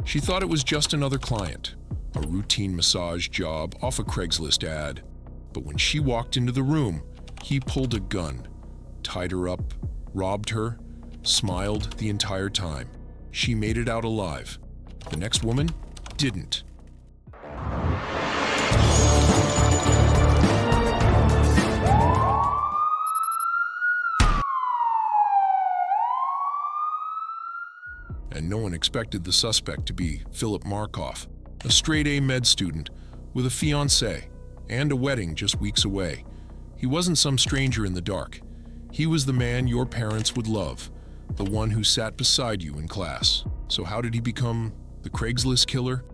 She thought it was just another client, a routine massage job off a Craigslist ad. But when she walked into the room, he pulled a gun, tied her up, robbed her, smiled the entire time. She made it out alive. The next woman didn't. And no one expected the suspect to be Philip Markoff, a straight-A med student with a fiancée and a wedding just weeks away. He wasn't some stranger in the dark. He was the man your parents would love, the one who sat beside you in class. So how did he become the Craigslist killer?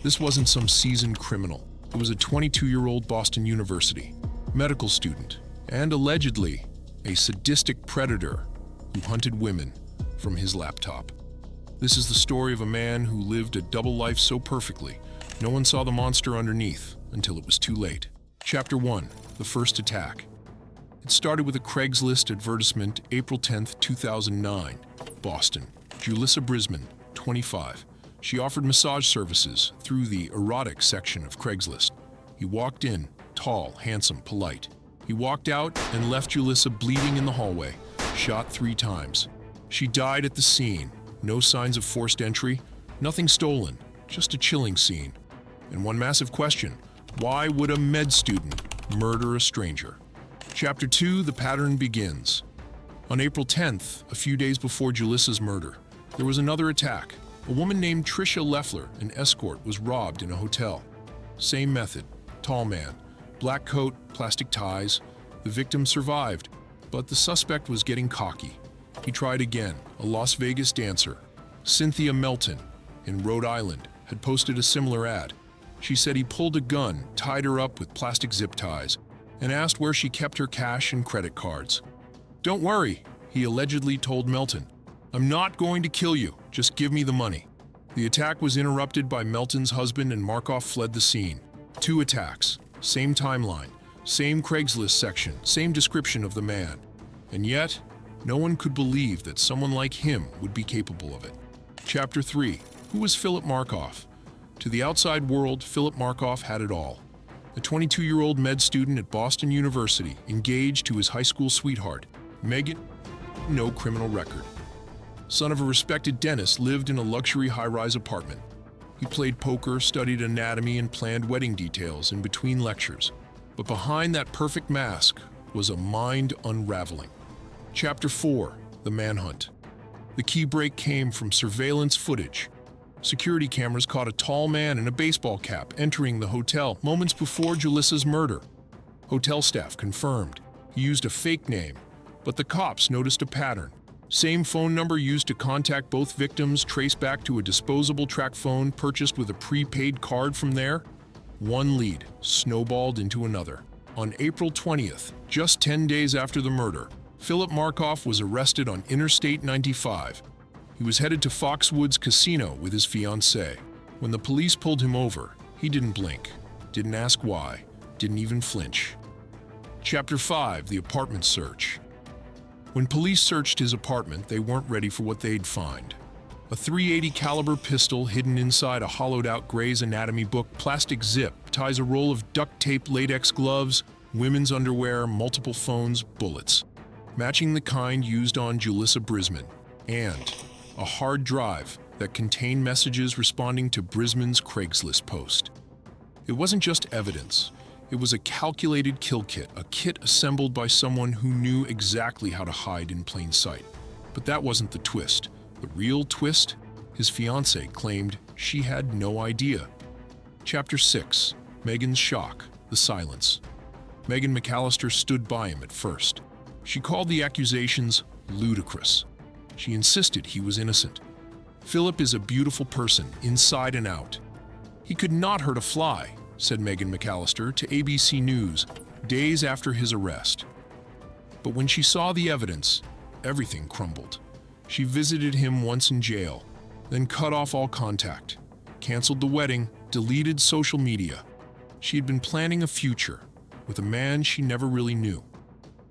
This wasn't some seasoned criminal. It was a 22-year-old Boston University medical student and allegedly a sadistic predator who hunted women from his laptop. This is the story of a man who lived a double life so perfectly, no one saw the monster underneath until it was too late. Chapter 1. The First Attack. It started with a Craigslist advertisement, April 10, 2009, Boston. Julissa Brisman, 25. She offered massage services through the erotic section of Craigslist. He walked in, tall, handsome, polite. He walked out and left Julissa bleeding in the hallway, shot 3 times. She died at the scene. No signs of forced entry, nothing stolen, just a chilling scene. And one massive question: why would a med student murder a stranger? Chapter 2, the pattern begins. On April 10th, a few days before Julissa's murder, there was another attack. A woman named Tricia Leffler, an escort, was robbed in a hotel. Same method: tall man, black coat, plastic ties. The victim survived, but the suspect was getting cocky. He tried again. A Las Vegas dancer, Cynthia Melton, in Rhode Island, had posted a similar ad. She said he pulled a gun, tied her up with plastic zip ties, and asked where she kept her cash and credit cards. "Don't worry," he allegedly told Melton. "I'm not going to kill you, just give me the money." The attack was interrupted by Melton's husband and Markoff fled the scene. 2 attacks, same timeline, same Craigslist section, same description of the man. And yet, no one could believe that someone like him would be capable of it. Chapter 3. Who was Philip Markoff? To the outside world, Philip Markoff had it all. A 22-year-old med student at Boston University, engaged to his high school sweetheart, Megan, no criminal record. Son of a respected dentist, lived in a luxury high-rise apartment. He played poker, studied anatomy, and planned wedding details in between lectures. But behind that perfect mask was a mind unraveling. Chapter 4. The Manhunt. The key break came from surveillance footage. Security cameras caught a tall man in a baseball cap entering the hotel moments before Julissa's murder. Hotel staff confirmed he used a fake name, but the cops noticed a pattern. Same phone number used to contact both victims traced back to a disposable track phone purchased with a prepaid card from there. One lead snowballed into another. On April 20th, just 10 days after the murder, Philip Markoff was arrested on Interstate 95. He was headed to Foxwoods Casino with his fiancée. When the police pulled him over, he didn't blink, didn't ask why, didn't even flinch. Chapter 5. The Apartment Search. When police searched his apartment, they weren't ready for what they'd find. A .380 caliber pistol hidden inside a hollowed-out Gray's Anatomy book, plastic zip ties a roll of duct-tape latex gloves, women's underwear, multiple phones, bullets, matching the kind used on Julissa Brisman, and a hard drive that contained messages responding to Brisman's Craigslist post. It wasn't just evidence. It was a calculated kill kit, a kit assembled by someone who knew exactly how to hide in plain sight. But that wasn't the twist. The real twist? His fiancée claimed she had no idea. Chapter 6. Megan's shock, the silence. Megan McAllister stood by him at first. She called the accusations ludicrous. She insisted he was innocent. "Philip is a beautiful person, inside and out. He could not hurt a fly," said Megan McAllister to ABC News days after his arrest. But when she saw the evidence, everything crumbled. She visited him once in jail, then cut off all contact, canceled the wedding, deleted social media. She had been planning a future with a man she never really knew.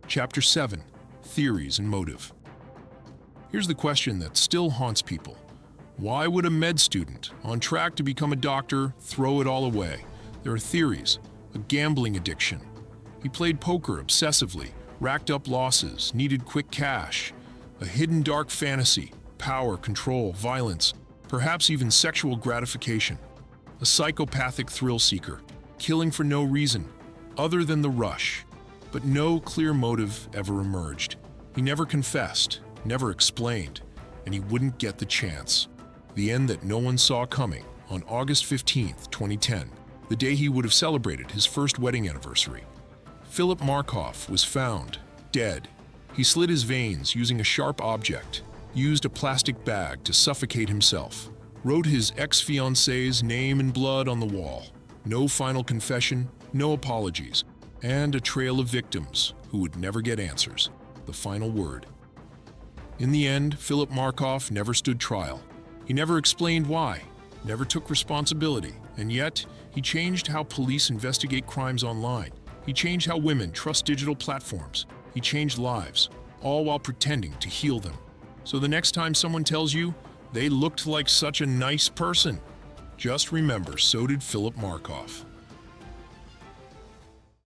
Chapter 7. Theories and Motive. Here's the question that still haunts people. Why would a med student, on track to become a doctor, throw it all away? There are theories. A gambling addiction. He played poker obsessively, racked up losses, needed quick cash. A hidden dark fantasy, power, control, violence, perhaps even sexual gratification. A psychopathic thrill seeker, killing for no reason, other than the rush. But no clear motive ever emerged. He never confessed, never explained, and he wouldn't get the chance. The end that no one saw coming on August 15, 2010, the day he would have celebrated his first wedding anniversary. Philip Markoff was found, dead. He slit his veins using a sharp object, used a plastic bag to suffocate himself, wrote his ex-fiancée's name in blood on the wall. No final confession, no apologies, and a trail of victims who would never get answers. The final word. In the end, Philip Markoff never stood trial. He never explained why, never took responsibility, and yet he changed how police investigate crimes online. He changed how women trust digital platforms. He changed lives, all while pretending to heal them. So the next time someone tells you they looked like such a nice person, just remember, so did Philip Markoff.